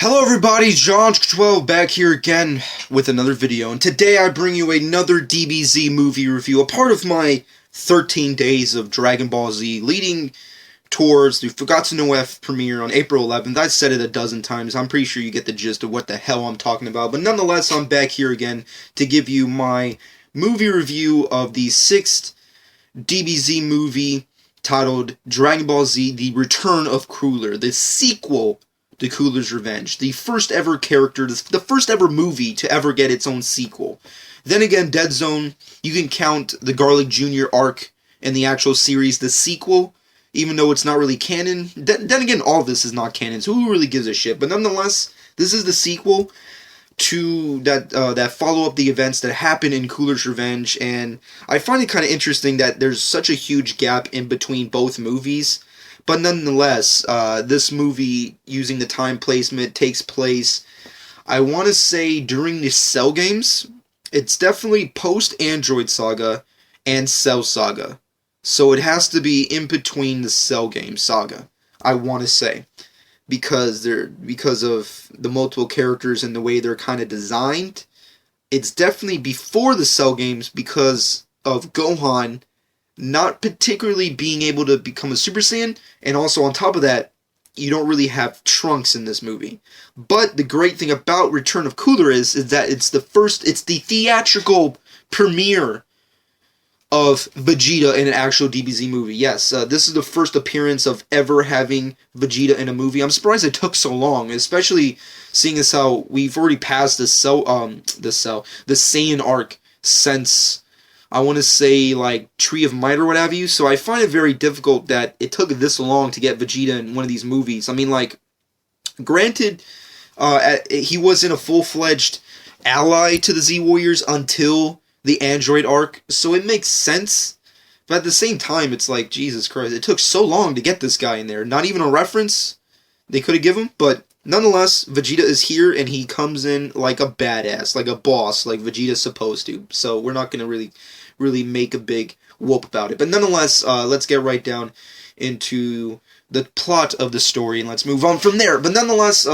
Hello everybody, John12 back here again with another video, and today I bring you another DBZ movie review, a part of my 13 days of Dragon Ball Z leading towards the Forgot to Know F premiere on April 11th. I've said it a dozen times, I'm pretty sure you get the gist of what the hell I'm talking about, but nonetheless I'm back here again to give you my movie review of the 6th DBZ movie titled Dragon Ball Z The Return of Cooler, the sequel to Cooler's Revenge, the first ever character, the first ever movie to ever get its own sequel. Then again, Dead Zone, you can count the Garlic Jr. arc in the actual series the sequel, even though it's not really canon. Then again, all of this is not canon, so who really gives a shit? But nonetheless, this is the sequel to that follow up the events that happened in Cooler's Revenge, and I find it kind of interesting that there's such a huge gap in between both movies. But nonetheless, this movie, using the time placement, takes place, I want to say, during the Cell games. It's definitely post-Android Saga and Cell Saga. So it has to be in between the Cell game saga, I want to say. Because of the multiple characters and the way they're kind of designed. It's definitely before the Cell games because of Gohan not particularly being able to become a Super Saiyan, and also on top of that, you don't really have Trunks in this movie. But the great thing about Return of Cooler is that it's the theatrical premiere of Vegeta in an actual DBZ movie. Yes, this is the first appearance of ever having Vegeta in a movie. I'm surprised it took so long, especially seeing as how we've already passed the Saiyan arc since, I want to say, like, Tree of Might or what have you, so I find it very difficult that it took this long to get Vegeta in one of these movies. I mean, like, granted, he wasn't a full-fledged ally to the Z-Warriors until the Android arc, so it makes sense, but at the same time, it's like, Jesus Christ, it took so long to get this guy in there. Not even a reference they could have given, but nonetheless, Vegeta is here, and he comes in like a badass, like a boss, like Vegeta's supposed to. So we're not going to really make a big whoop about it. But nonetheless, let's get right down into the plot of the story, and let's move on from there. But nonetheless,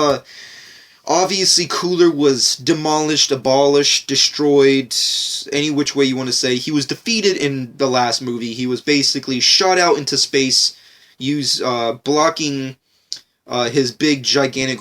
obviously Cooler was demolished, abolished, destroyed, any which way you want to say. He was defeated in the last movie. He was basically shot out into space, blocking his big, gigantic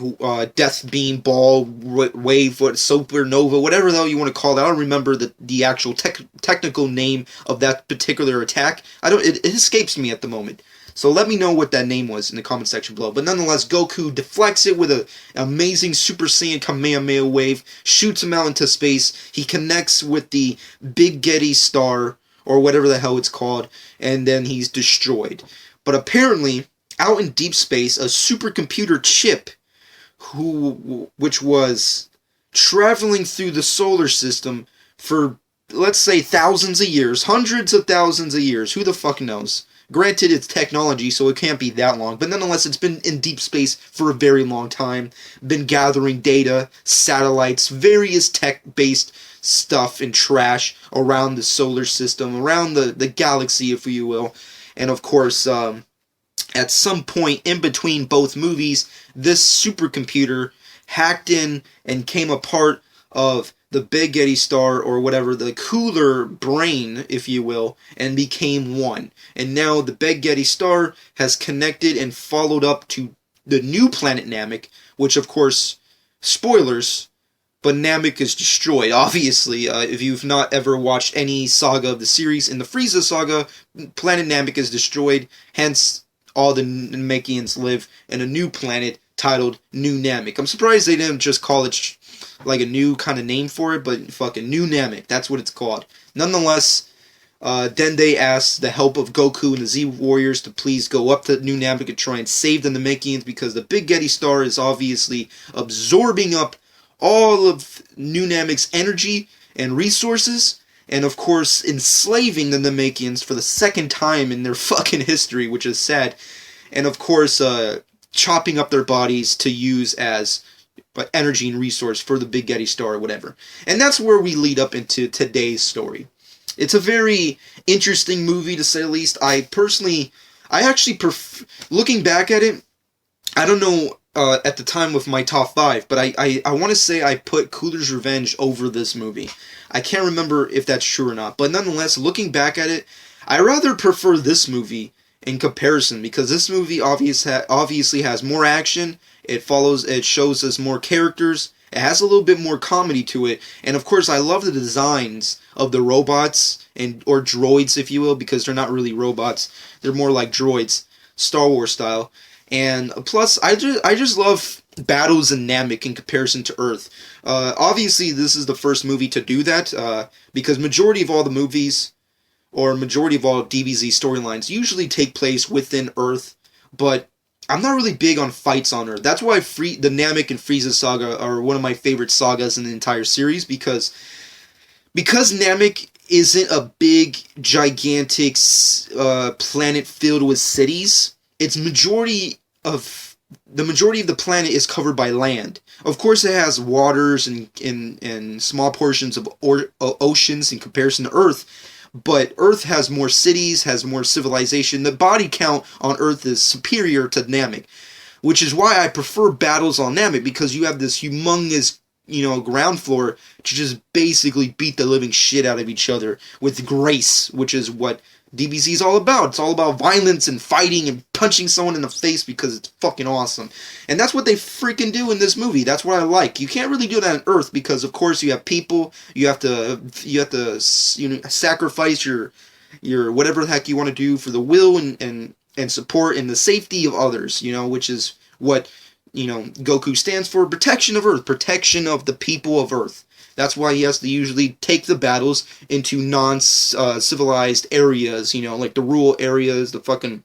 death beam ball, wave, supernova, whatever the hell you want to call it. I don't remember the actual technical name of that particular attack. It escapes me at the moment. So let me know what that name was in the comment section below. But nonetheless, Goku deflects it with an amazing Super Saiyan Kamehameha wave, shoots him out into space. He connects with the Big Getty star, or whatever the hell it's called, and then he's destroyed. But apparently, out in deep space, a supercomputer chip, which was traveling through the solar system for, let's say, thousands of years, hundreds of thousands of years, who the fuck knows? Granted, it's technology, so it can't be that long, but nonetheless, it's been in deep space for a very long time, been gathering data, satellites, various tech-based stuff and trash around the solar system, around the galaxy, if you will, and of course, at some point in between both movies, this supercomputer hacked in and came a part of the Big Getty star, or whatever, the Cooler brain, if you will, and became one. And now the Big Getty star has connected and followed up to the new planet Namek, which, of course, spoilers, but Namek is destroyed. Obviously, if you've not ever watched any saga of the series, in the Frieza saga, planet Namek is destroyed, hence all the Namekians live in a new planet titled New Namek. I'm surprised they didn't just call it like a new kind of name for it, but fucking New Namek, that's what it's called. Nonetheless, Dende asks the help of Goku and the Z-Warriors to please go up to New Namek and try and save the Namekians, because the Big Getty star is obviously absorbing up all of New Namek's energy and resources, and of course enslaving the Namekians for the second time in their fucking history, which is sad, and of course chopping up their bodies to use as energy and resource for the Big Getty star or whatever. And that's where we lead up into today's story. It's a very interesting movie, to say the least. I actually looking back at it, I don't know at the time with my top 5, but I want to say I put Cooler's Revenge over this movie. I can't remember if that's true or not, but nonetheless, looking back at it, I rather prefer this movie in comparison, because this movie obviously has more action. It shows us more characters. It has a little bit more comedy to it, and of course, I love the designs of the robots or droids, if you will, because they're not really robots. They're more like droids, Star Wars style. And plus, I just love battles in Namek in comparison to Earth. Obviously, this is the first movie to do that, because majority of all the movies, or majority of all DBZ storylines, usually take place within Earth, but I'm not really big on fights on Earth. That's why the Namek and Frieza saga are one of my favorite sagas in the entire series, because Namek isn't a big, gigantic planet filled with cities. The majority of the planet is covered by land. Of course, it has waters and small portions of oceans in comparison to Earth, but Earth has more cities, has more civilization. The body count on Earth is superior to Namek, which is why I prefer battles on Namek, because you have this humongous, ground floor to just basically beat the living shit out of each other with grace, which is what DBZ is all about. It's all about violence and fighting and punching someone in the face because it's fucking awesome. And that's what they freaking do in this movie. That's what I like. You can't really do that on Earth because, of course, you have people. You have to sacrifice your whatever the heck you want to do for the will and support and the safety of others, which is what, Goku stands for. Protection of Earth. Protection of the people of Earth. That's why he has to usually take the battles into non-civilized areas, like the rural areas, the fucking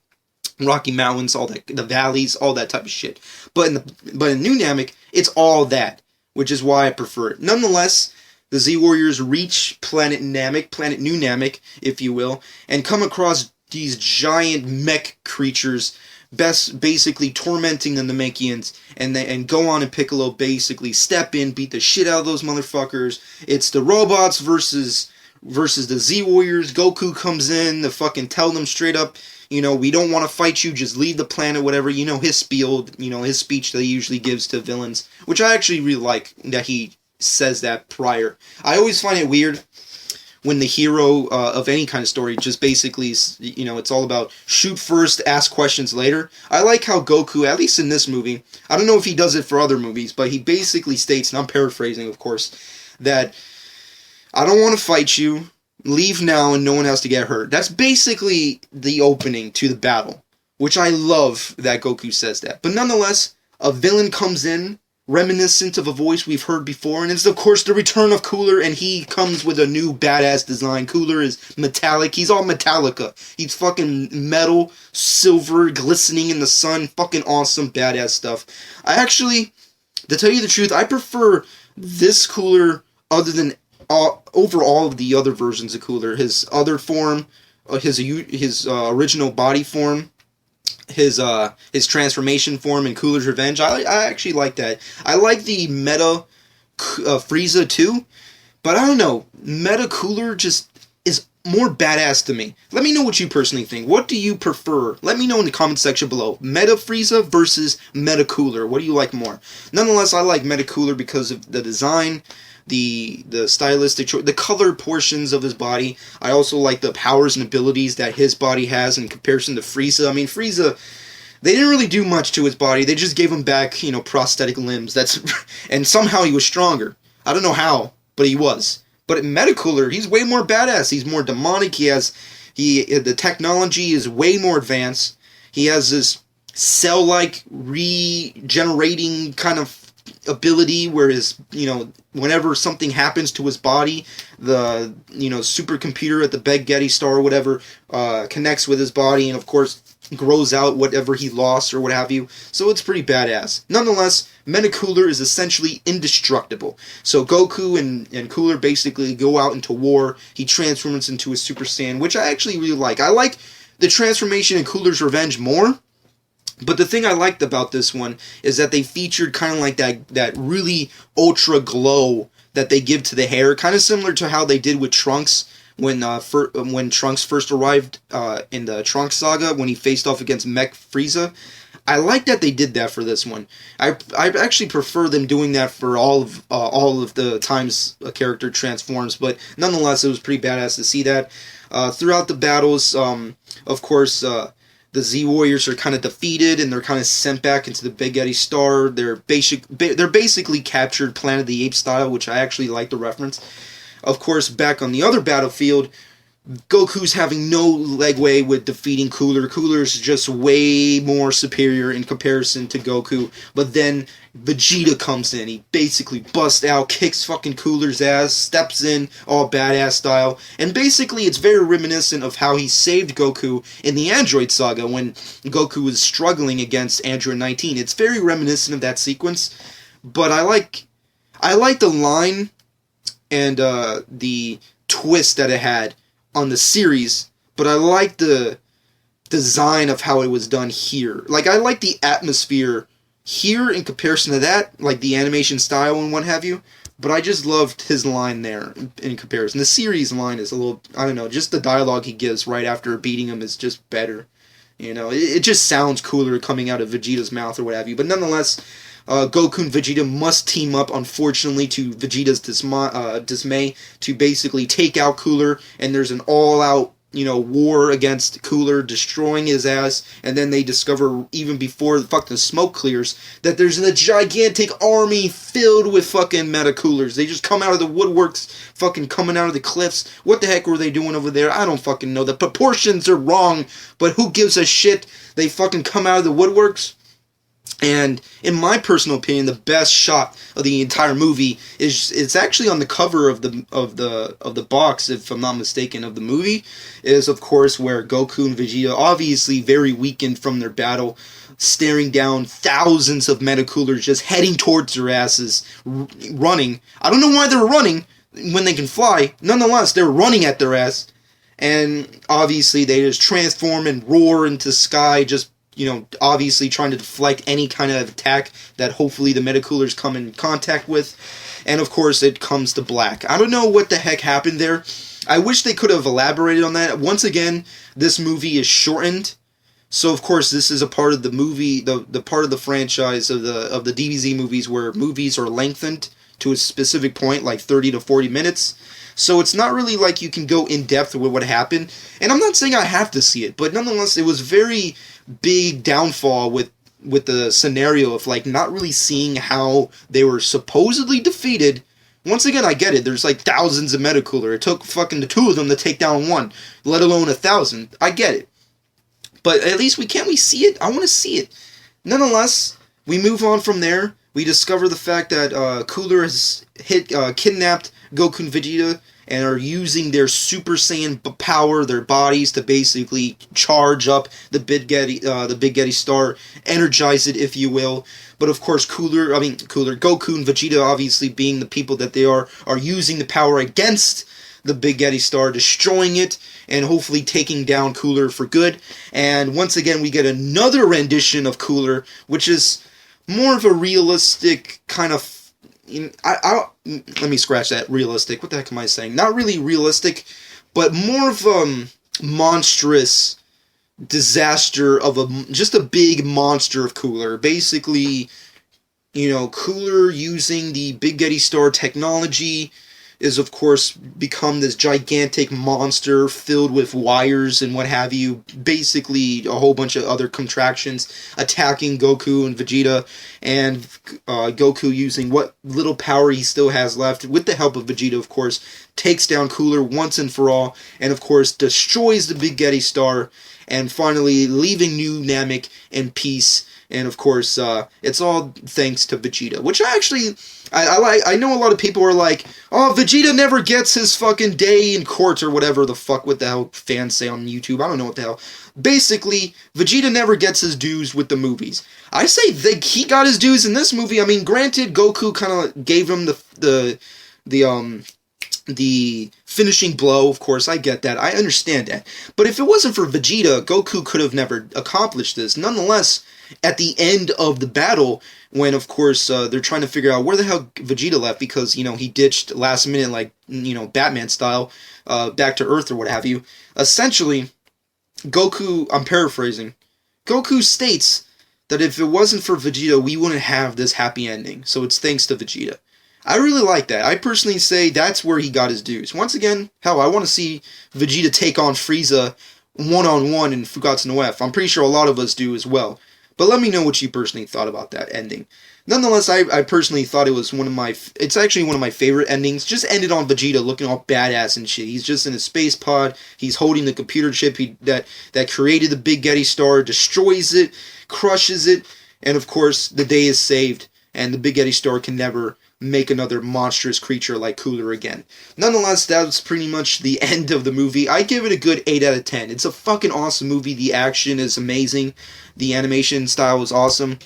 Rocky Mountains, all that, the valleys, all that type of shit. But in New Namek, it's all that, which is why I prefer it. Nonetheless, the Z-Warriors reach Planet Namek, Planet New Namek, if you will, and come across these giant mech creatures basically tormenting the Namekians, and Gohan and Piccolo basically step in, beat the shit out of those motherfuckers. It's the robots versus the Z-Warriors. Goku comes in to fucking tell them straight up, we don't want to fight you, just leave the planet, whatever. His spiel, his speech that he usually gives to villains, which I actually really like that he says that prior. I always find it weird when the hero of any kind of story just basically, it's all about shoot first, ask questions later. I like how Goku, at least in this movie, I don't know if he does it for other movies, but he basically states, and I'm paraphrasing, of course, that I don't want to fight you, leave now and no one has to get hurt. That's basically the opening to the battle, which I love that Goku says that. But nonetheless, a villain comes in, reminiscent of a voice we've heard before, and it's of course the return of Cooler, and he comes with a new badass design. Cooler is metallic. He's all Metallica. He's fucking metal, silver, glistening in the sun. Fucking awesome, badass stuff. I actually, to tell you the truth, I prefer this Cooler other than over all of the other versions of Cooler. His other form, his original body form, his transformation form in Cooler's Revenge. I actually like that. I like the meta Frieza too, but I don't know. Meta Cooler just is more badass to me. Let me know what you personally think. What do you prefer? Let me know in the comment section below. Meta Frieza versus Meta Cooler. What do you like more? Nonetheless, I like Meta Cooler because of the design, the stylistic choice, the color portions of his body. I also like the powers and abilities that his body has in comparison to Frieza. I mean, Frieza, they didn't really do much to his body. They just gave him back, prosthetic limbs. And somehow he was stronger. I don't know how, but he was. But in Metacooler, he's way more badass. He's more demonic. The technology is way more advanced. He has this cell-like regenerating kind of ability where whenever something happens to his body, the supercomputer at the Beg-Geddy star or whatever connects with his body and of course grows out whatever he lost or what have you. So it's pretty badass. Nonetheless, Metacooler is essentially indestructible. So Goku and Cooler basically go out into war. He transforms into a Super Saiyan, which I actually really like. I like the transformation in Cooler's Revenge more. But the thing I liked about this one is that they featured kind of like that really ultra glow that they give to the hair, kind of similar to how they did with Trunks when Trunks first arrived in the Trunks saga when he faced off against Mech Frieza. I like that they did that for this one. I actually prefer them doing that for all of the times a character transforms, but nonetheless, it was pretty badass to see that. Throughout the battles, of course, the Z Warriors are kind of defeated and they're kind of sent back into the Big Eddie Star. They're basically captured Planet of the Apes style, which I actually like the reference. Of course, back on the other battlefield, Goku's having no legway with defeating Cooler. Cooler's just way more superior in comparison to Goku. But then Vegeta comes in. He basically busts out, kicks fucking Cooler's ass, steps in all badass style. And basically it's very reminiscent of how he saved Goku in the Android Saga when Goku was struggling against Android 19. It's very reminiscent of that sequence. But I like the line and the twist that it had on the series, but I like the design of how it was done here. Like, I like the atmosphere here in comparison to that, like the animation style and what have you, but I just loved his line there in comparison. The series line is a little, I don't know, just the dialogue he gives right after beating him is just better. You know, it just sounds cooler coming out of Vegeta's mouth or what have you, but nonetheless, Goku and Vegeta must team up, unfortunately, to Vegeta's dismay, to basically take out Cooler, and there's an all-out, war against Cooler, destroying his ass, and then they discover, even before the fucking smoke clears, that there's a gigantic army filled with fucking Meta-Coolers. They just come out of the woodworks, fucking coming out of the cliffs. What the heck were they doing over there? I don't fucking know. The proportions are wrong, but who gives a shit? They fucking come out of the woodworks. And in my personal opinion, the best shot of the entire movie is it's actually on the cover of the box, if I'm not mistaken, of the movie, is of course where Goku and Vegeta, obviously very weakened from their battle, staring down thousands of Metacoolers just heading towards their asses, running. I don't know why they're running when they can fly. Nonetheless, they're running at their ass, and obviously they just transform and roar into the sky, just obviously trying to deflect any kind of attack that hopefully the Metacoolers come in contact with. And of course, it comes to black. I don't know what the heck happened there. I wish they could have elaborated on that. Once again, this movie is shortened. So of course, this is a part of the movie, the part of the franchise of the DBZ movies where movies are lengthened to a specific point, like 30 to 40 minutes. So it's not really like you can go in depth with what happened. And I'm not saying I have to see it, but nonetheless, it was very big downfall with the scenario of like not really seeing how they were supposedly defeated. Once again, I get it. There's like thousands of Metacooler. It took fucking the two of them to take down one, let alone 1,000. I get it. But at least we see it? I want to see it. Nonetheless, we move on from there. We discover the fact that Cooler has kidnapped Goku and Vegeta and are using their Super Saiyan power, their bodies, to basically charge up the Big Geddis Star, energize it, if you will. But of course, Goku and Vegeta, obviously being the people that they are using the power against the Big Geddis Star, destroying it, and hopefully taking down Cooler for good. And once again, we get another rendition of Cooler, which is more of a realistic kind of... let me scratch that. Realistic. What the heck am I saying? Not really realistic, but more of a monstrous disaster of just a big monster of Cooler. Basically, Cooler using the Big Geddis Star technology is, of course, become this gigantic monster filled with wires and what have you. Basically, a whole bunch of other contractions attacking Goku and Vegeta, and Goku, using what little power he still has left, with the help of Vegeta, of course, takes down Cooler once and for all, and of course destroys the Big Geddis Star, and finally leaving New Namek in peace. And of course, it's all thanks to Vegeta, which I like. I know a lot of people are like, oh, Vegeta never gets his fucking day in court, or whatever the fuck, what the hell fans say on YouTube. I don't know what the hell. Basically, Vegeta never gets his dues with the movies. I say he got his dues in this movie. I mean, granted, Goku kind of gave him the finishing blow. Of course, I get that. I understand that. But if it wasn't for Vegeta, Goku could have never accomplished this. Nonetheless, at the end of the battle, when, of course, they're trying to figure out where the hell Vegeta left, because, he ditched last minute, like, Batman style, back to Earth or what have you. Essentially, Goku, I'm paraphrasing, Goku states that if it wasn't for Vegeta, we wouldn't have this happy ending. So it's thanks to Vegeta. I really like that. I personally say that's where he got his dues. Once again, hell, I want to see Vegeta take on Frieza one-on-one in Fugatsu no F. I'm pretty sure a lot of us do as well. But let me know what you personally thought about that ending. Nonetheless, I personally thought it was it's actually one of my favorite endings. Just ended on Vegeta looking all badass and shit. He's just in a space pod. He's holding the computer chip that created the Big Getty Star, destroys it, crushes it, and of course, the day is saved, and the Big Getty Star can never make another monstrous creature like Cooler again. Nonetheless, that's pretty much the end of the movie. I give it a good 8 out of 10. It's a fucking awesome movie. The action is amazing. The animation style is awesome.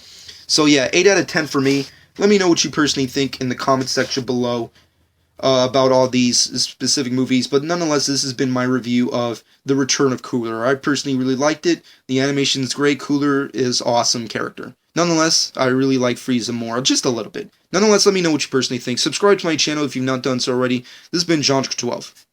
So yeah, 8 out of 10 for me. Let me know what you personally think in the comment section below about all these specific movies. But nonetheless, this has been my review of The Return of Cooler. I personally really liked it. The animation is great. Cooler is awesome character. Nonetheless, I really like Frieza more, just a little bit. Nonetheless, let me know what you personally think. Subscribe to my channel if you've not done so already. This has been John 12.